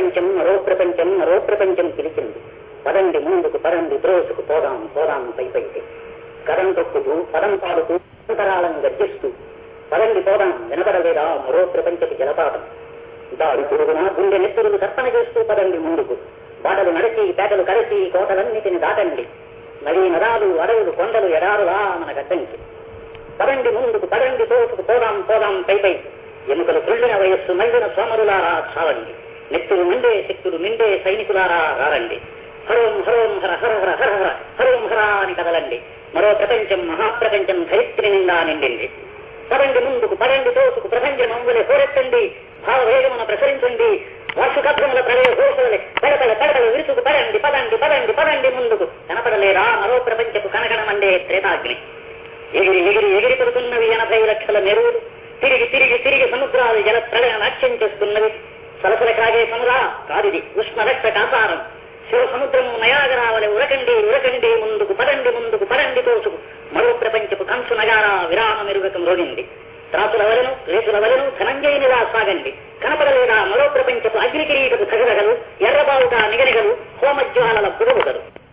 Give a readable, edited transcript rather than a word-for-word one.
ప్రపంచం మరో ప్రపంచం మరో ప్రపంచం పిలిచింది. పదండి ముందుకు పదండి ద్రోసుకు పోదాం పోదాం పైపైకి. కథం తొక్కుతూ పదం పాడుతూ అంతరాళం గర్జిస్తూ పదండి పోదాం వినపడలేదా మరో ప్రపంచపు జలపాతం. దాడి పొరుగున గుండె నెత్తురులు సర్పణ చేస్తూ పదండి ముందుకు. బాటలు నడిచి పేటలు కలిసి కోటలన్నిటిని దాటండి. నదీ నదాలు అడవులు కొండలు ఎడారులా మన గడ్డంకి. పదండి ముందుకు పదండి తోసుకు పోదాం పోదాం పైపైకి. ఎముకలు తుళ్ళిన వయస్సు మళ్ళిన సోమరులారా చావండి. నెత్తులు నిండే శక్తులు నిండే సైనికులారా రారండి. హరోం హరోం హర హర హర హర హర హరోం హర అని కదలండి. మరో ప్రపంచం మహాప్రపంచం ధైత్రి నిండా నిండింది. పదండి ముందుకు పదండి తోసుకు ప్రపంచం అమ్ములే హోరెత్తండి. భావవేగమున ప్రసరించండి. వార్షికత్వముల ప్రళయ ఘోషలే పెడతల పెడతలు విరుచుకు పదండి పదండి పదండి పదండి ముందుకు. కనపడలేరా మరో ప్రపంచపు కనకనమండే త్రేతాగ్ని. ఎగిరి ఎగిరి ఎగిరి పడుతున్నవి 80 లక్షల మెరువులు. తిరిగి తిరిగి తిరిగి సముద్రాలు జల ప్రళయ నాట్యం చేస్తున్నవి. సలసల కాగే సమురా కాదిది ఉష్ణ రక్త కాసారం. శివ సముద్రము నయాగరావలే ఉరకండి ఉరకండి ముందుకు పడండి తోసుకు. మరో ప్రపంచపు కంసు నగారా విరామ మెరుగకం రోగింది. త్రాసుల వలను రేసుల వలను ధనంజయునిలా సాగండి. కనపడలేదా మరో ప్రపంచపు అగ్నికిరీటపు తగలగలు ఎర్రబావుట నిగనిగలు హోమజ్వాలల పురుగుగలు.